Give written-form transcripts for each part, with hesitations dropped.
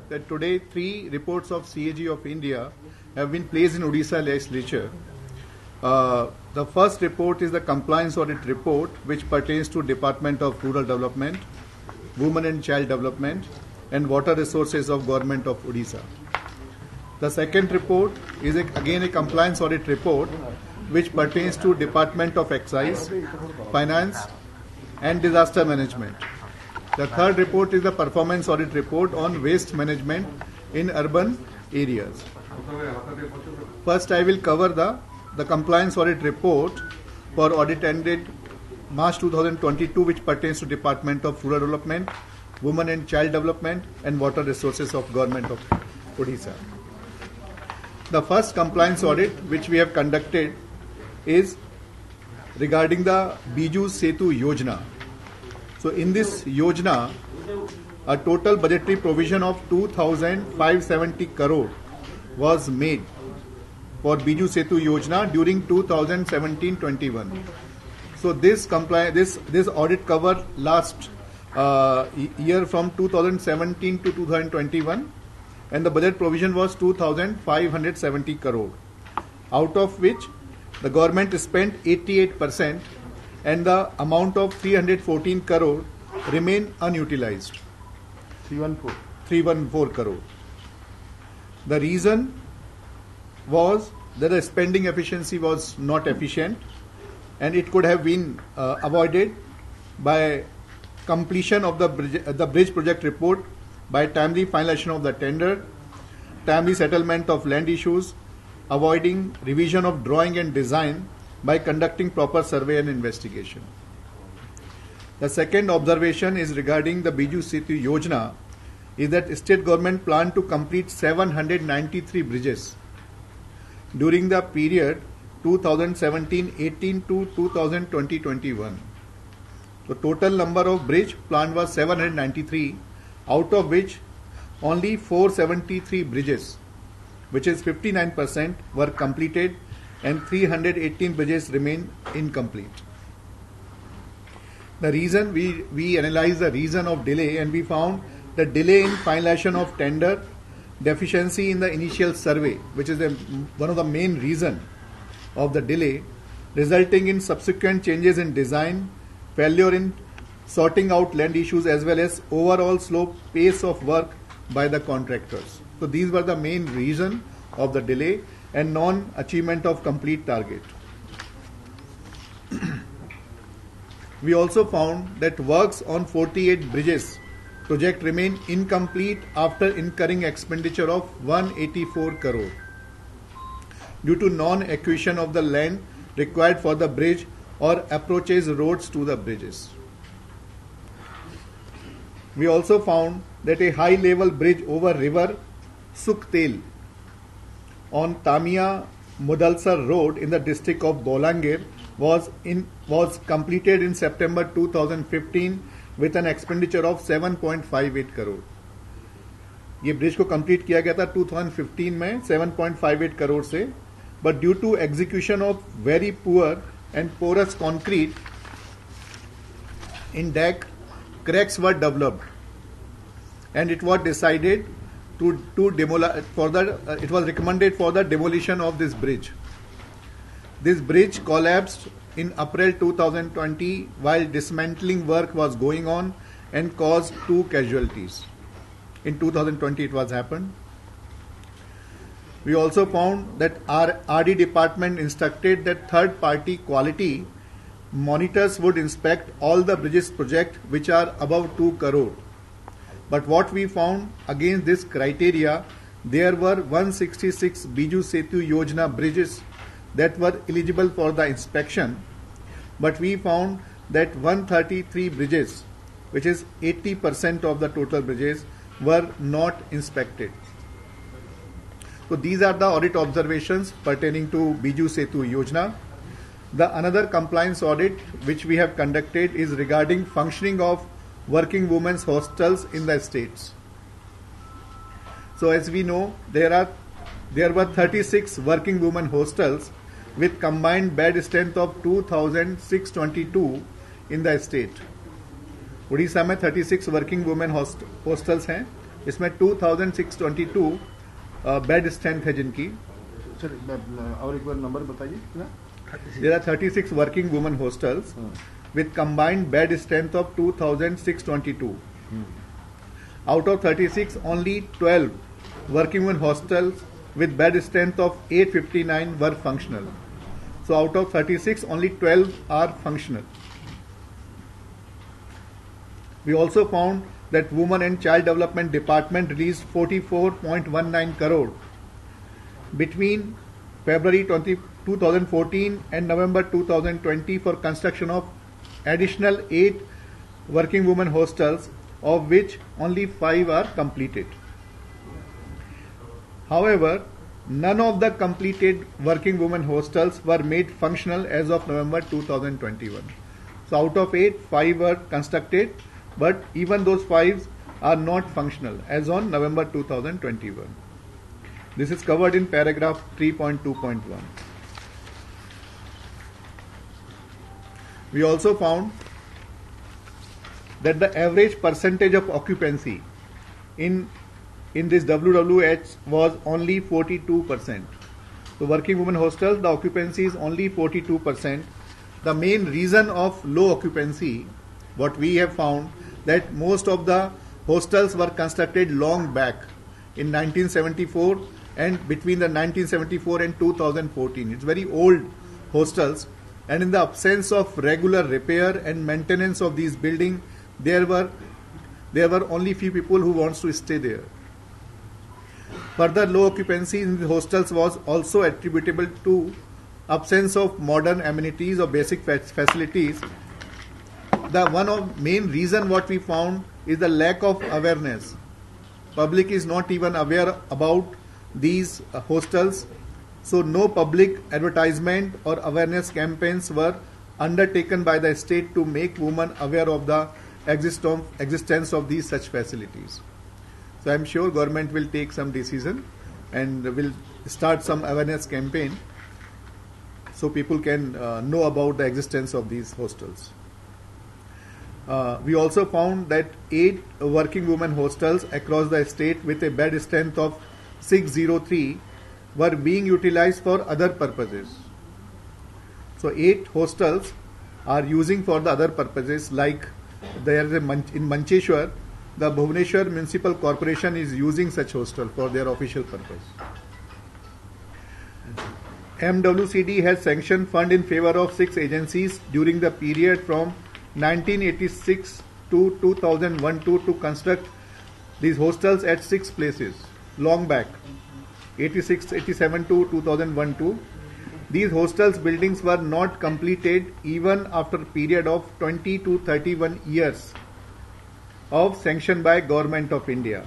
that today three reports of CAG of India have been placed in Odisha legislature. The first report is the compliance audit report, which pertains to Department of Rural Development, Women and Child Development, and Water Resources of Government of Odisha. The second report is again a compliance audit report, which pertains to Department of Excise, Finance, and Disaster Management. The third report is the performance audit report on waste management in urban areas. First, I will cover the compliance audit report for audit ended March 2022, which pertains to Department of Rural Development, Women and Child Development, and Water Resources of Government of Odisha. The first compliance audit which we have conducted is regarding the Biju Setu Yojana. So in this Yojana, a total budgetary provision of 2,570 crore was made for Biju Setu Yojana during 2017-21. So this audit covered last year from 2017 to 2021, and the budget provision was 2,570 crore, out of which the government spent 88%, and the amount of 314 crore remain unutilized. 314 crore. The reason was that the spending efficiency was not efficient, and it could have been avoided by completion of the bridge project report, by timely finalization of the tender, timely settlement of land issues, avoiding revision of drawing and design by conducting proper survey and investigation. The second observation is regarding the Biju Setu Yojana, is that state government planned to complete 793 bridges during the period 2017-18 to 2020-21. The total number of bridge planned was 793, out of which only 473 bridges, which is 59%, were completed, and 318 bridges remain incomplete. The reason, we analyzed the reason of delay, and we found the delay in finalization of tender, deficiency in the initial survey, which is one of the main reason of the delay, resulting in subsequent changes in design, failure in sorting out land issues, as well as overall slow pace of work by the contractors. So these were the main reason of the delay and non-achievement of complete target. We also found that works on 48 bridges project remain incomplete after incurring expenditure of 184 crore due to non-acquisition of the land required for the bridge or approaches roads to the bridges. We also found that a high-level bridge over river Suktel on Tamia Mudalsar Road in the district of Bolangir was completed in September 2015 with an expenditure of 7.58 crore. ये bridge को complete किया गया था 2015 में 7.58 करोड़ से, but due to execution of very poor and porous concrete in deck, cracks were developed, and it was decided it was recommended for the demolition of this bridge. This bridge collapsed in April 2020 while dismantling work was going on and caused 2 casualties. In 2020 it was happened. We also found that our RD department instructed that third party quality monitors would inspect all the bridges project which are above 2 crore. But what we found, against this criteria, there were 166 Biju Setu Yojana bridges that were eligible for the inspection, but we found that 133 bridges, which is 80% of the total bridges, were not inspected. So these are the audit observations pertaining to Biju Setu Yojana. Another compliance audit which we have conducted is regarding functioning of working women's hostels in the states. So as we know, there were 36 working women hostels with combined bed strength of 2,622 in the state. Orissa में 36 working women hostels हैं इसमें 2622 bed strength है जिनकी. Sir और एक बार number बताइए. There are 36 working women hostels with combined bed strength of 2622. Out of 36, only 12 working women hostels with bed strength of 859 were functional. So out of 36, only 12 are functional. We also found that Women and Child Development Department released 44.19 crore between February 2014 and November 2020 for construction of additional 8 working women hostels, of which only 5 are completed. However, none of the completed working women hostels were made functional as of November 2021. So out of 8, 5 were constructed, but even those 5 are not functional as on November 2021. This is covered in paragraph 3.2.1. We also found that the average percentage of occupancy in this WWH was only 42%. So working women hostels, the occupancy is only 42%. The main reason of low occupancy, what we have found, that most of the hostels were constructed long back in 1974 and between the 1974 and 2014. It's very old hostels, and in the absence of regular repair and maintenance of these buildings, there were only few people who wants to stay there. Further low occupancy in the hostels was also attributable to absence of modern amenities or basic facilities. The one of main reason what we found is the lack of awareness. Public is not even aware about these hostels, so no public advertisement or awareness campaigns were undertaken by the state to make women aware of the existence of these such facilities. So I am sure government will take some decision and will start some awareness campaign so people can know about the existence of these hostels. We also found that 8 working women hostels across the state with a bed strength of 603 were being utilized for other purposes. So 8 hostels are using for the other purposes, like there is in Mancheshwar, the Bhubaneswar Municipal Corporation is using such hostel for their official purpose. MWCD has sanctioned fund in favor of 6 agencies during the period from 1986 to 2012 to construct these hostels at 6 places long back, 86, 87 to 2012. These hostels buildings were not completed even after a period of 20 to 31 years of sanction by Government of India.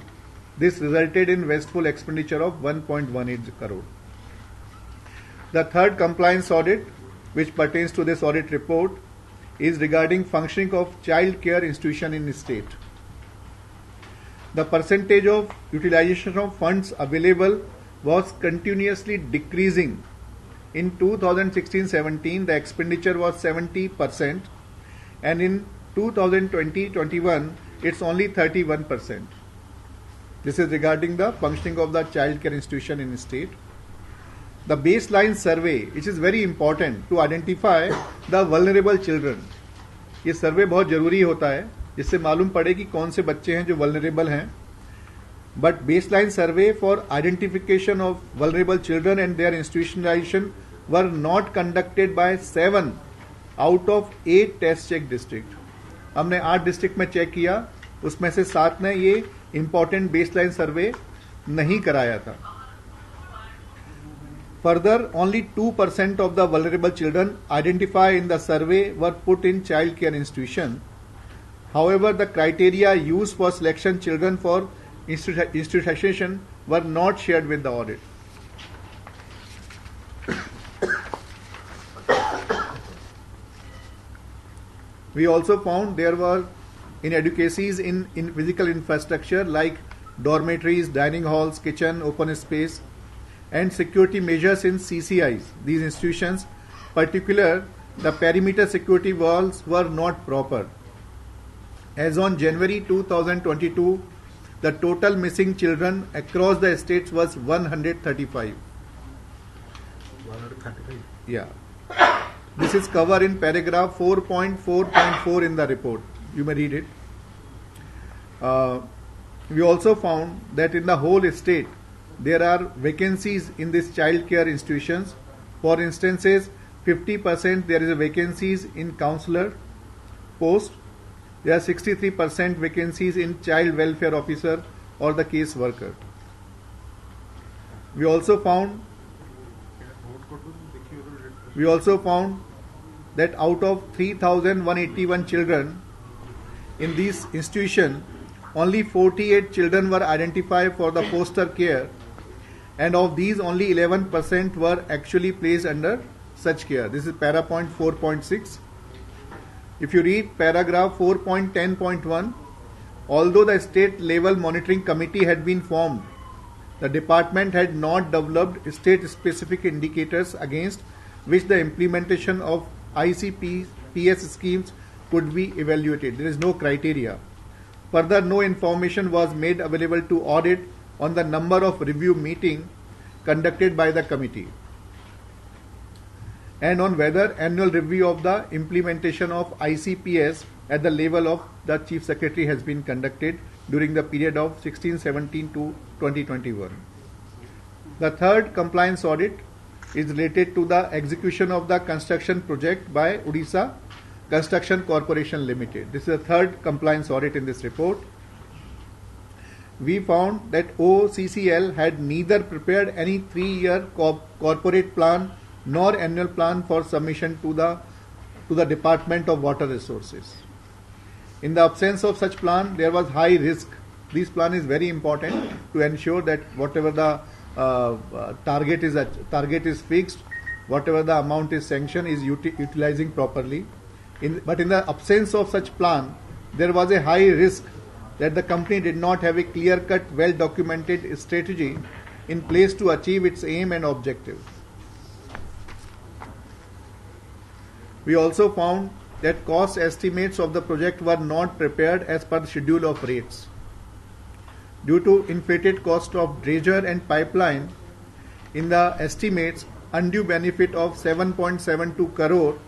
This resulted in wasteful expenditure of 1.18 crore. The third compliance audit, which pertains to this audit report, is regarding functioning of child care institution in the state. The percentage of utilization of funds available was continuously decreasing. In 2016-17, the expenditure was 70%, and in 2020-21, it's only 31%. This is regarding the functioning of the child care institution in the state. The baseline survey, which is very important to identify the vulnerable children. ये सर्वे बहुत जरूरी होता है जिससे मालूम पड़े कि कौन से बच्चे हैं जो vulnerable हैं. But baseline survey for identification of vulnerable children and their institutionalization were not conducted by 7 out of 8 test check district. हमने 8 डिस्ट्रिक्ट में चेक किया, उसमें से 7 ने ये important baseline survey नहीं कराया था. Further, only 2% of the vulnerable children identified in the survey were put in child care institution. However, the criteria used for selection children for institutionalization were not shared with the audit. We also found there were inadequacies in physical infrastructure like dormitories, dining halls, kitchen, open space, and security measures in CCIs. These institutions, particular, the perimeter security walls were not proper. As on January 2022, the total missing children across the states was 135. 135. Yeah. This is covered in paragraph 4.4.4 in the report. You may read it. We also found that in the whole state, there are vacancies in these child care institutions. For instances, 50% there is a vacancies in counselor post. There are 63% vacancies in child welfare officer or the case worker. We also found that out of 3,181 children in this institution, only 48 children were identified for the foster care, and of these only 11% were actually placed under such care. This is para point 4.6. If you read paragraph 4.10.1, although the state level monitoring committee had been formed, the department had not developed state specific indicators against which the implementation of ICPS schemes could be evaluated. There is no criteria. Further, no information was made available to audit on the number of review meetings conducted by the committee and on whether annual review of the implementation of ICPS at the level of the Chief Secretary has been conducted during the period of 16-17 to 2021. The third compliance audit is related to the execution of the construction project by Odisha Construction Corporation Limited. This is the third compliance audit in this report. We found that OCCL had neither prepared any 3-year corporate plan nor annual plan for submission to the Department of Water Resources. In the absence of such plan, there was high risk. This plan is very important to ensure that whatever the target is fixed, whatever the amount is sanctioned is utilizing properly. But in the absence of such plan, there was a high risk that the company did not have a clear-cut, well-documented strategy in place to achieve its aim and objective. We also found that cost estimates of the project were not prepared as per the schedule of rates. Due to inflated cost of dredger and pipeline, in the estimates, undue benefit of 7.72 crore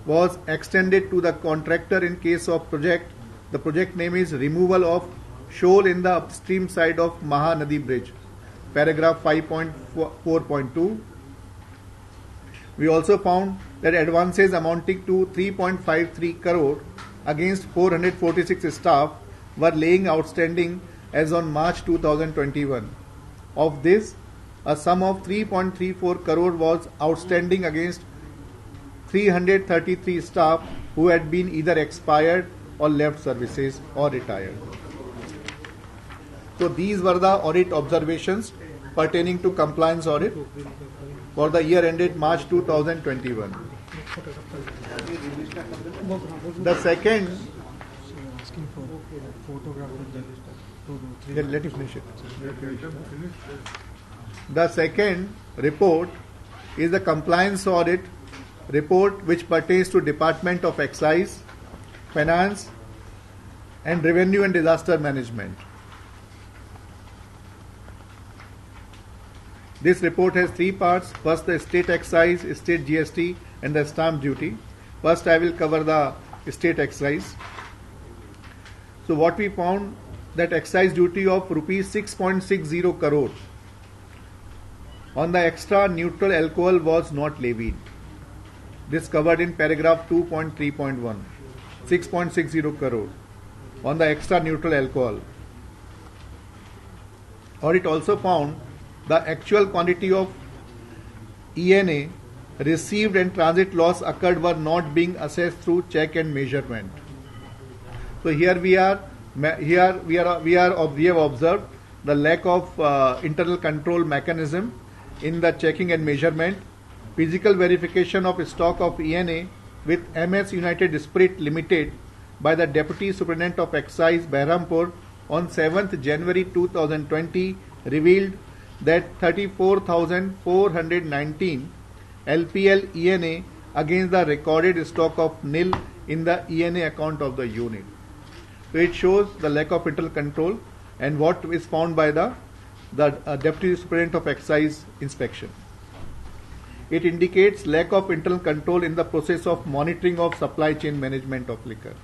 was extended to the contractor in case of project. The project name is removal of shoal in the upstream side of Mahanadi Bridge, paragraph 5.4.2. We also found that advances amounting to 3.53 crore against 446 staff were laying outstanding as on March 2021. Of this, a sum of 3.34 crore was outstanding against 333 staff who had been either expired or left services or retired. So these were the audit observations pertaining to compliance audit for the year ended March 2021. The second, let me finish it. The second report is the compliance audit report which pertains to Department of Excise, Finance and Revenue and Disaster Management. This report has 3 parts. First, the state excise, state GST and the stamp duty. First, I will cover the state excise. So what we found, that excise duty of rupees 6.60 crore on the extra neutral alcohol was not levied. This covered in paragraph 2.3.1. 6.60 crore on the extra neutral alcohol. Audit also found the actual quantity of ENA received and transit loss occurred were not being assessed through check and measurement. So here we have observed the lack of internal control mechanism in the checking and measurement. Physical verification of stock of ENA with MS United Spirit Limited by the Deputy Superintendent of Excise, Behrampur, on 7th January 2020 revealed that 34,419 LPL ENA against the recorded stock of nil in the ENA account of the unit. So it shows the lack of internal control. and what is found by the Deputy Superintendent of Excise Inspection. It indicates lack of internal control in the process of monitoring of supply chain management of liquor.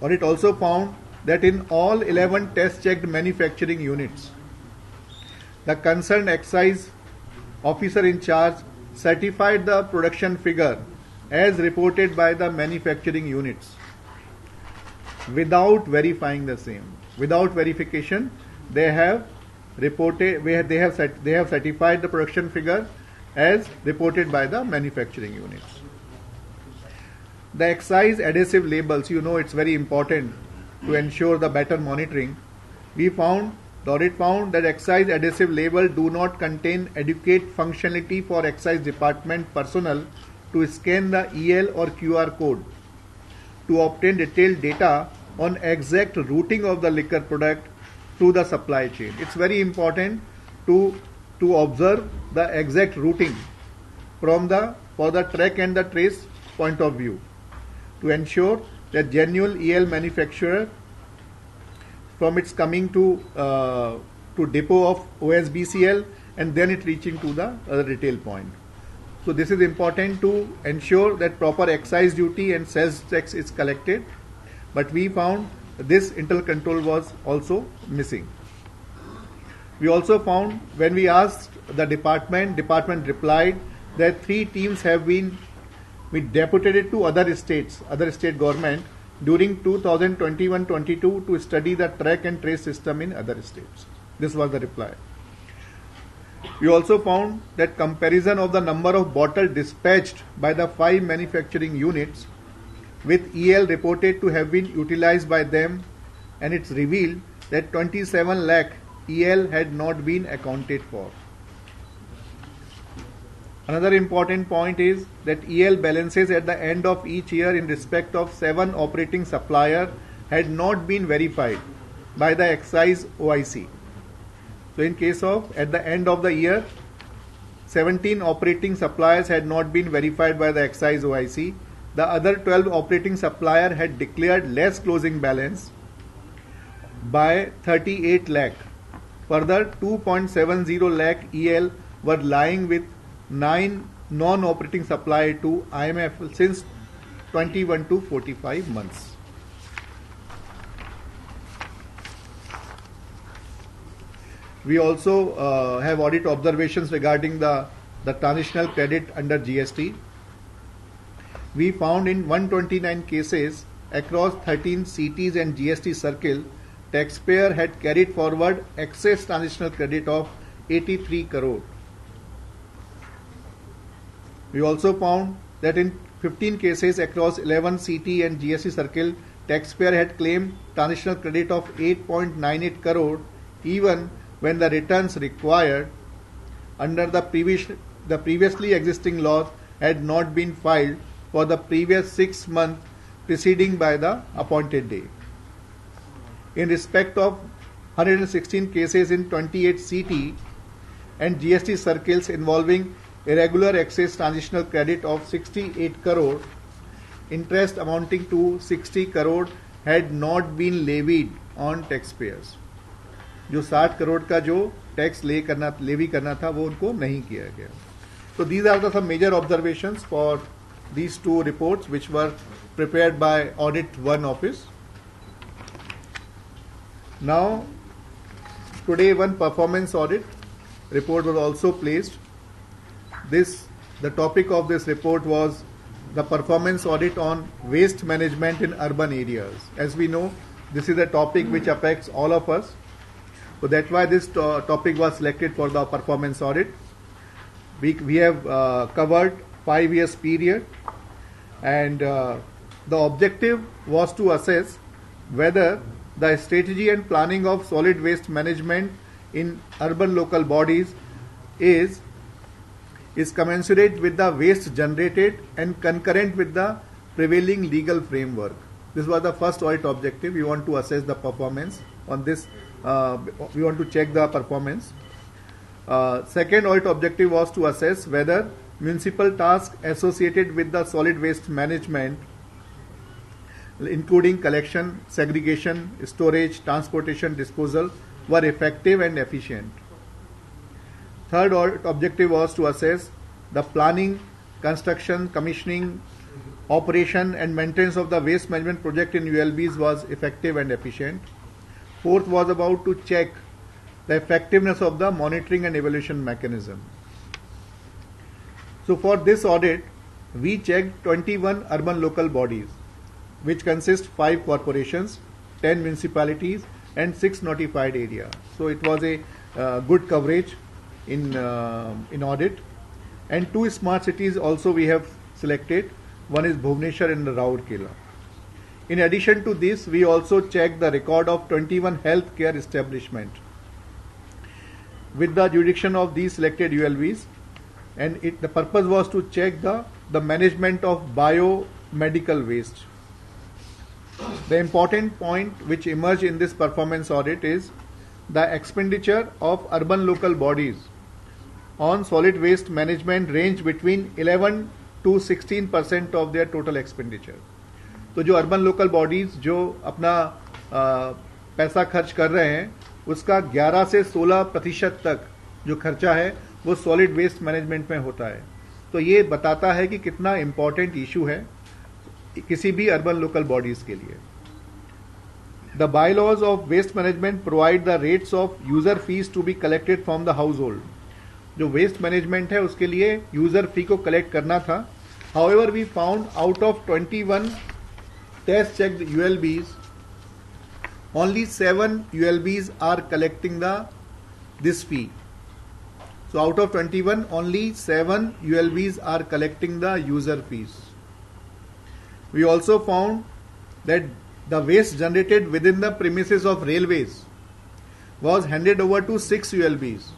Audit also found that in all 11 test-checked manufacturing units, the concerned excise officer in charge certified the production figure as reported by the manufacturing units without verifying the same. Without verification, they have certified the production figure as reported by the manufacturing units. The excise adhesive labels, it's very important to ensure the better monitoring. The audit found that excise adhesive label do not contain adequate functionality for excise department personnel to scan the EL or QR code to obtain detailed data on exact routing of the liquor product through the supply chain. It's very important to observe the exact routing for the track and the trace point of view, to ensure that genuine EL manufacturer from its coming to depot of OSBCL and then it reaching to the retail point. So this is important to ensure that proper excise duty and sales tax is collected. But we found this internal control was also missing. We also found, when we asked the department replied that 3 teams have been deputed to other state government during 2021-22 to study the track and trace system in other states. This was the reply. We also found that comparison of the number of bottles dispatched by the 5 manufacturing units with EL reported to have been utilized by them, and it's revealed that 27 lakh EL had not been accounted for. Another important point is that EL balances at the end of each year in respect of 7 operating suppliers had not been verified by the excise OIC. So in case of at the end of the year, 17 operating suppliers had not been verified by the excise OIC. The other 12 operating suppliers had declared less closing balance by 38 lakh. Further, 2.70 lakh EL were lying with 9 non-operating suppliers to IMF since 21 to 45 months. We also have audit observations regarding the transitional credit under GST. We found in 129 cases across 13 cities and GST circle, taxpayer had carried forward excess transitional credit of 83 crore. We also found that in 15 cases across 11 CT and GST circle, taxpayer had claimed transitional credit of 8.98 crore even when the returns required under the previously existing laws had not been filed for the previous 6 months preceding by the appointed day. In respect of 116 cases in 28 CT and GST circles involving irregular excess transitional credit of 68 crore, interest amounting to 60 crore had not been levied on taxpayers. जो 60 करोड़ का जो tax levy करना था वो उनको नहीं किया गया. So these are the some major observations for these 2 reports which were prepared by Audit 1 office. Now, today one performance audit report was also placed. The topic of this report was the performance audit on waste management in urban areas. As we know, this is a topic which affects all of us. So that's why this topic was selected for the performance audit. We have covered 5 years period, and the objective was to assess whether the strategy and planning of solid waste management in urban local bodies is commensurate with the waste generated and concurrent with the prevailing legal framework. This was the first audit objective. We want to assess the performance on this. We want to check the performance. Second audit objective was to assess whether municipal tasks associated with the solid waste management including collection, segregation, storage, transportation, disposal, were effective and efficient. Third objective was to assess the planning, construction, commissioning, operation and maintenance of the waste management project in ULBs was effective and efficient. Fourth was about to check the effectiveness of the monitoring and evaluation mechanism. So for this audit, we checked 21 urban local bodies, which consist 5 corporations, 10 municipalities and 6 notified areas. So it was a good coverage in audit. And 2 smart cities also we have selected. One is Bhubaneswar and Rourkela. In addition to this, we also checked the record of 21 healthcare establishments with the jurisdiction of these selected ULBs, and the purpose was to check the management of biomedical waste. The important point which emerged in this performance audit is the expenditure of urban local bodies on solid waste management range between 11 to 16% of their total expenditure. तो जो urban local bodies जो अपना पैसा खर्च कर रहे हैं उसका 11 से 16% तक जो खर्चा है वो सॉलिड वेस्ट मैनेजमेंट में होता है. तो ये बताता है कि कितना इम्पोर्टेंट इशू है किसी भी अर्बन लोकल बॉडीज के लिए. The bylaws of waste management provide the rates of user fees to be collected from the household. जो वेस्ट मैनेजमेंट है उसके लिए यूजर फी को कलेक्ट करना था. However we found out of 21 test checked ULBs, only 7 ULBs are collecting this fee. So out of 21, only 7 ULBs are collecting the user fees. We also found that the waste generated within the premises of railways was handed over to 6 ULBs.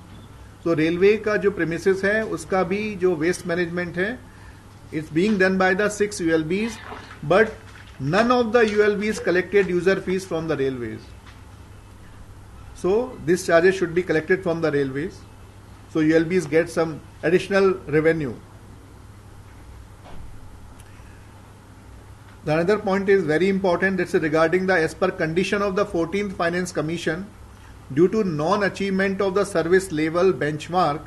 तो railway का जो premises है उसका भी जो waste management है it's being done by the 6 ULBs, but none of the ULBs collected user fees from the railways. So these charges should be collected from the railways. So ULBs get some additional revenue. The another point is very important. That's regarding the as per condition of the 14th Finance Commission, due to non-achievement of the service level benchmark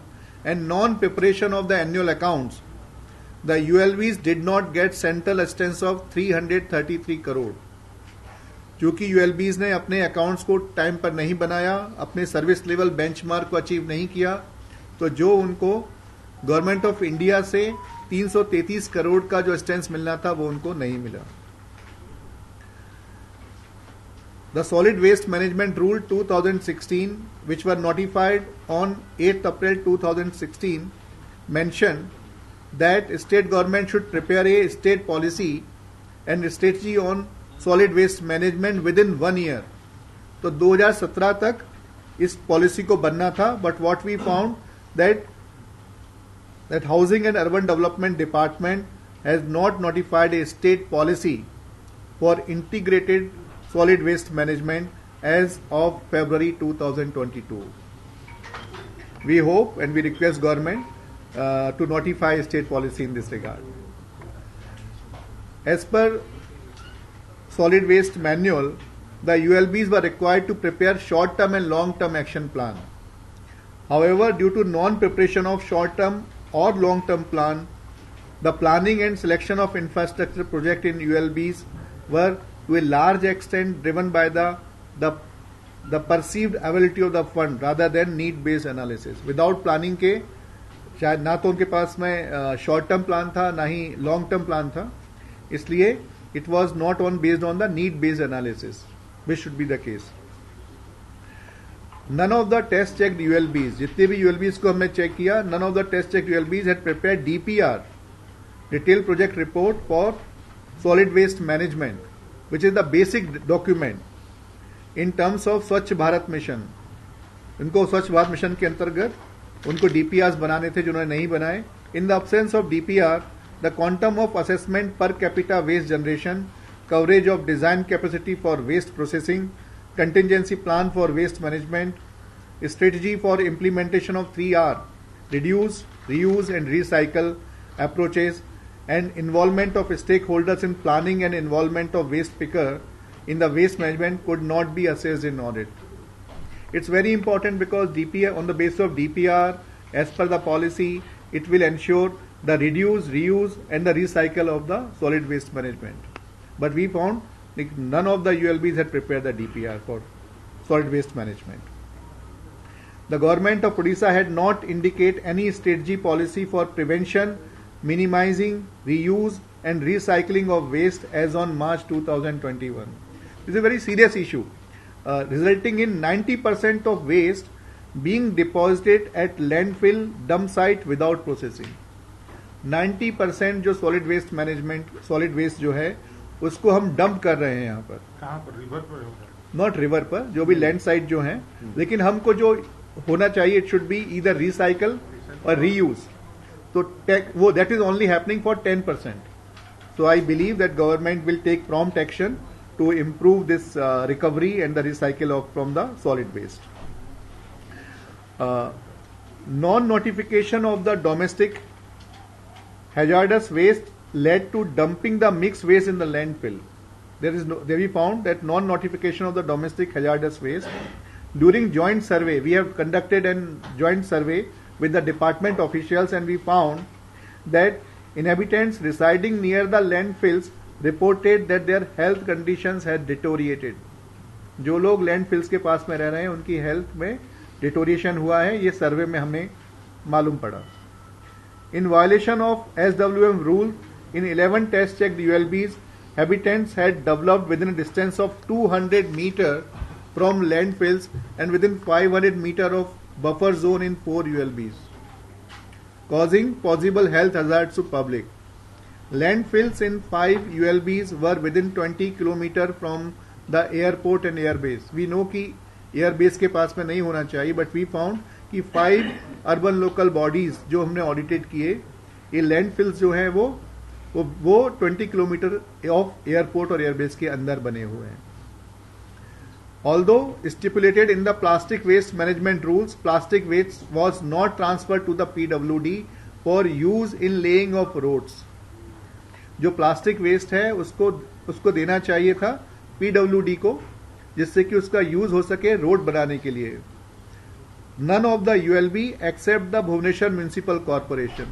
and non-preparation of the annual accounts, the ULBs did not get central assistance of 333 crore. क्योंकि ULBs ने अपने accounts को time पर नहीं बनाया, अपने service level benchmark को achieve नहीं किया, तो जो उनको गवर्नमेंट ऑफ इंडिया से 333 करोड़ का जो असिस्टेंस मिलना था वो उनको नहीं मिला. The Solid Waste Management Rule 2016, which were notified on 8th April 2016, mentioned that state government should prepare a state policy and strategy on solid waste management within 1 year. तो 2017 तक इस पॉलिसी को बनना था, but what we found that Housing and Urban Development Department has not notified a state policy for integrated solid waste management as of February 2022. We hope and we request government to notify a state policy in this regard. As per solid waste manual, the ULBs were required to prepare short-term and long-term action plan. However, due to non-preparation of short-term or long-term plan, the planning and selection of infrastructure project in ULBs were to a large extent driven by the perceived availability of the fund rather than need-based analysis. Without planning के शायद ना तो उनके पास में short term plan था ना ही long term plan था, इसलिए it was not on based on the need based analysis which should be the case. None of the test checked ULBs, जितने भी ULBs को हमने चेक किया, none of the test checked ULBs had prepared DPR, detail project report for solid waste management, which is the basic document in terms of Swachh Bharat mission. इनको स्वच्छ Bharat mission के अंतर्गत उनको DPRs बनाने थे जिन्होंने नहीं बनाए. In the absence of DPR, the quantum of assessment per capita waste generation, coverage of design capacity for waste processing, contingency plan for waste management, strategy for implementation of 3R, reduce, reuse and recycle approaches, and involvement of stakeholders in planning and involvement of waste picker in the waste management could not be assessed in audit. It's very important because DPR, on the basis of DPR, as per the policy, it will ensure the reduce, reuse and the recycle of the solid waste management. But we found like none of the ULBs had prepared the DPR for solid waste management. The government of Odisha had not indicate any strategy policy for prevention, minimizing, reuse and recycling of waste as on March 2021. This is a very serious issue, resulting in 90% of waste being deposited at landfill dump site without processing. 90% जो solid waste management, solid waste जो है उसको हम dump कर रहे हैं यहाँ पर. कहाँ पर? रिवर पर होगा? नॉट रिवर पर, जो भी लैंड साइड जो है, लेकिन हमको जो होना चाहिए it should be either recycle और रीयूज. तो वो that is only happening for 10%. So I believe that government will take prompt action to improve this recovery and the recycle of from the solid waste. Non notification of the domestic hazardous waste led to dumping the mixed waste in the landfill. There we found that non-notification of the domestic hazardous waste. During joint survey, we have conducted a joint survey with the department officials and we found that inhabitants residing near the landfills reported that their health conditions had deteriorated. जो लोग landfills के पास में रह रहे हैं उनकी health में deterioration हुआ है, ये सर्वे में हमें मालूम पड़ा. In violation of SWM rule, in 11 test checked ULBs, habitants had developed within a distance of 200 meter from landfills and within 500 meter of buffer zone in 4 ULBs, causing possible health hazards to public. Landfills in 5 ULBs were within 20 kilometer from the airport and airbase. We know कि airbase के पास में नहीं होना चाहिए, but we found कि 5 urban local bodies जो हमने audited किए, ये लैंडफिल्स जो हैं वो 20 किलोमीटर ऑफ एयरपोर्ट और एयरबेस के अंदर बने हुए हैं. Although stipulated in the plastic waste management rules, plastic waste was not transfer to the PWD for use in laying of roads. जो प्लास्टिक वेस्ट है उसको देना चाहिए था PWD को, जिससे कि उसका यूज हो सके रोड बनाने के लिए. None of the ULB except the Bhubaneswar Municipal Corporation.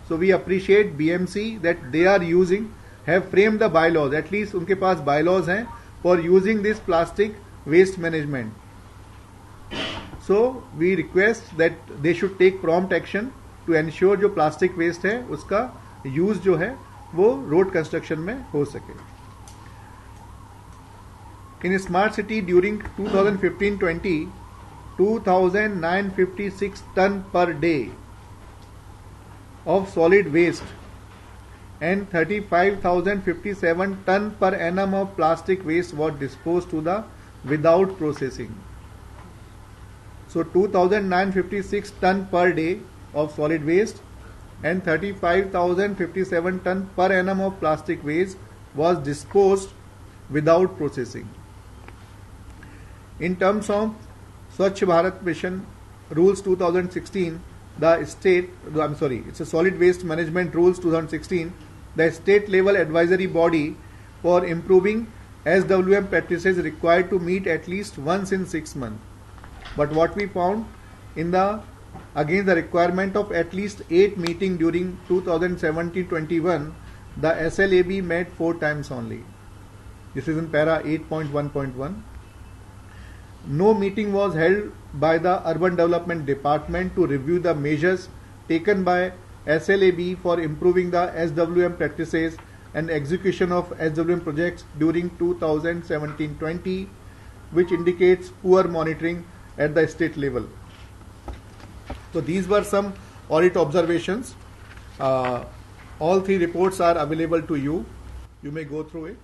So we appreciate BMC that they are using, have framed the bylaws, at least उनके पास bylaws हैं for using this plastic waste management. So we request that they should take prompt action to ensure जो plastic waste है उसका use जो है वो road construction में हो सके. In smart city during 2015-20, 2,956 ton per day of solid waste and 35,057 ton per annum of plastic waste was disposed to the without processing. So 2,956 ton per day of solid waste and 35,057 ton per annum of plastic waste was disposed without processing. In terms of Swachh Bharat Mission Rules 2016, it's a Solid Waste Management Rules 2016, the state level advisory body for improving SWM practices required to meet at least once in 6 months. But what we found against the requirement of at least 8 meetings during 2017-21, the SLAB met 4 times only. This is in para 8.1.1. No meeting was held by the Urban Development Department to review the measures taken by SLAB for improving the SWM practices and execution of SWM projects during 2017-20, which indicates poor monitoring at the state level. So these were some audit observations. All 3 reports are available to you. You may go through it.